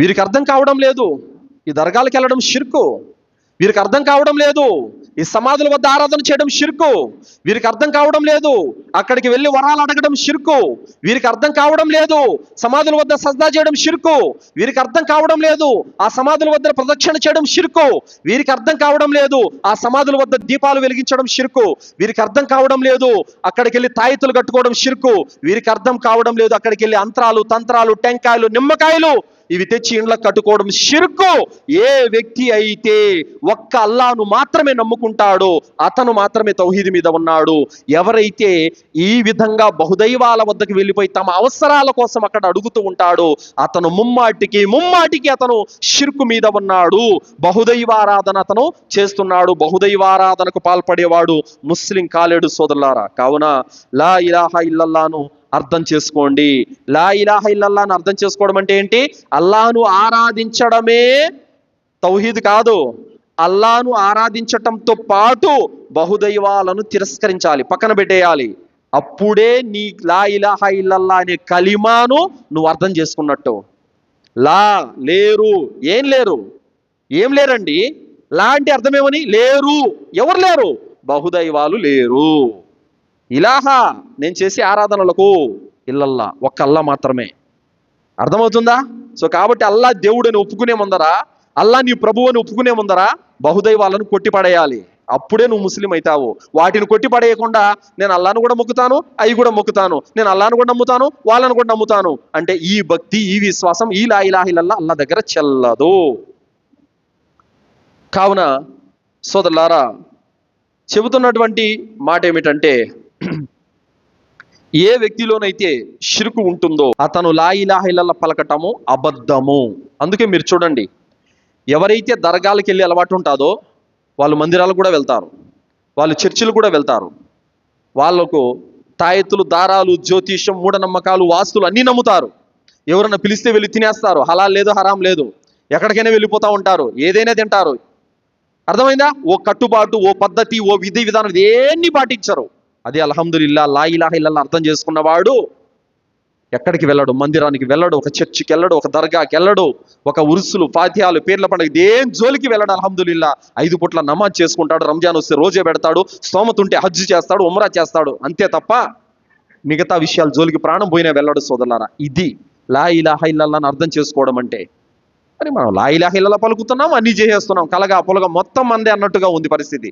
వీరికి అర్థం కావడం లేదు ఈ దర్గాలకు వెళ్ళడం షిర్కు. వీరికి అర్థం కావడం లేదు ఈ సమాధుల వద్ద ఆరాధన చేయడం షిర్కు. వీరికి అర్థం కావడం లేదు అక్కడికి వెళ్ళి వరాలు అడగడం షిర్కు. వీరికి అర్థం కావడం లేదు సమాధుల వద్ద సజ్దా చేయడం షిర్కు. వీరికి అర్థం కావడం లేదు ఆ సమాధుల వద్ద ప్రదక్షిణ చేయడం షిర్కు. వీరికి అర్థం కావడం లేదు ఆ సమాధుల వద్ద దీపాలు వెలిగించడం షిర్కు. వీరికి అర్థం కావడం లేదు అక్కడికి వెళ్ళి తాయితులు కట్టుకోవడం షిర్కు. వీరికి అర్థం కావడం లేదు అక్కడికి వెళ్ళి అంతరాలు, తంత్రాలు, టెంకాయలు, నిమ్మకాయలు ఇవి తెచ్చి ఇండ్లకు కట్టుకోవడం షిర్కు. ఏ వ్యక్తి అయితే ఒక్క అల్లాను మాత్రమే నమ్ముకుంటాడో అతను మాత్రమే తౌహీద్ మీద ఉన్నాడు. ఎవరైతే ఈ విధంగా బహుదైవాల వద్దకు వెళ్ళిపోయి తమ అవసరాల కోసం అక్కడ అడుగుతూ ఉంటాడో అతను ముమ్మాటికి అతను షిర్కు మీద ఉన్నాడు. బహుదైవారాధన అతను చేస్తున్నాడు. బహుదైవారాధనకు పాల్పడేవాడు ముస్లిం కాలేడు సోదరులారా. కావున లా ఇలాహా ఇల్లల్లాను అర్థం చేసుకోండి. లా ఇలాహ ఇల్లల్లాహను అర్థం చేసుకోవడం అంటే ఏంటి? అల్లాహను ఆరాధించడమే తౌహీద్ కాదు. అల్లాహను ఆరాధించటంతో పాటు బహుదైవాలను తిరస్కరించాలి, పక్కన పెట్టేయాలి. అప్పుడే నీ లా ఇలాహ ఇల్లల్లాహ్ అనే కలిమాను నువ్వు అర్థం చేసుకున్నట్టు. లా లేరు, ఏం లేరండి. లా అంటే అర్థమేమని? లేరు. ఎవరు లేరు? బహుదైవాలు లేరు. ఇలాహా నేను చేసే ఆరాధనలకు ఇల్లల్లా ఒక్క అల్లా మాత్రమే. అర్థమవుతుందా? సో కాబట్టి అల్లా దేవుడని ఒప్పుకునే ముందరా, అల్లా నీ ప్రభువు అని ఒప్పుకునే ముందరా బహుదైవాలను కొట్టిపడేయాలి. అప్పుడే నువ్వు ముస్లిం అవుతావు. వాటిని కొట్టిపడేయకుండా నేను అల్లాను కూడా మొక్కుతాను, అవి కూడా మొక్కుతాను, నేను అల్లాను కూడా నమ్ముతాను, వాళ్ళను కూడా నమ్ముతాను అంటే ఈ భక్తి, ఈ విశ్వాసం, ఈ లా ఇలాహ ఇల్లల్లాహ్ అల్లా దగ్గర చెల్లదు. కావున సోదరులారా, చెబుతున్నటువంటి మాట ఏమిటంటే, ఏ వ్యక్తిలోనైతే షిర్కు ఉంటుందో అతను లా ఇలాహ ఇల్లల్లాహ్ పలకటము అబద్ధము. అందుకే మీరు చూడండి, ఎవరైతే దర్గాలకు వెళ్ళి అలవాటు ఉంటుందో వాళ్ళు మందిరాలకు కూడా వెళ్తారు, వాళ్ళు చర్చిలు కూడా వెళ్తారు. వాళ్ళకు తాయెత్తులు, దారాలు, జ్యోతిష్యం, మూఢనమ్మకాలు, వాస్తులు అన్నీ నమ్ముతారు. ఎవరన్నా పిలిస్తే వెళ్ళి తినేస్తారు. హలాల్ లేదు, హరాం లేదు, ఎక్కడికైనా వెళ్ళిపోతూ ఉంటారు, ఏదైనా తింటారు. అర్థమైందా? ఓ కట్టుబాటు, ఓ పద్ధతి, ఓ విధి విధానం దేన్ని పాటించరు. అదే అల్హమ్దులిల్లా లా ఇలాహ ఇల్లల్లాహ్ అర్థం చేసుకున్నవాడు ఎక్కడికి వెళ్ళడు, మందిరానికి వెళ్ళడు, ఒక చర్చికి వెళ్ళడు, ఒక దర్గాకి వెళ్ళడు, ఒక ఉరుసులు, ఫాతిహాలు, పేర్ల పండుగ దేని జోలికి వెళ్ళడు. అల్హమ్దులిల్లా 5 పూట్ల నమాజ్ చేసుకుంటాడు, రంజాన్ వస్తే రోజే పెడతాడు, స్తోమత ఉంటే హజ్ చేస్తాడు, ఉమ్రా చేస్తాడు. అంతే తప్ప మిగతా విషయాల జోలికి ప్రాణం పోయినా వెళ్ళడు సోదరులారా. ఇది లా ఇలాహ ఇల్లల్లాహ్ని అర్థం చేసుకోవడం అంటే. మరి మనం లా ఇలాహ ఇల్లల్లాహ్ పలుకుతున్నాం, అన్నీ చేసేస్తున్నాం, కలగా పొలగా మొత్తం మందే అన్నట్టుగా ఉంది పరిస్థితి.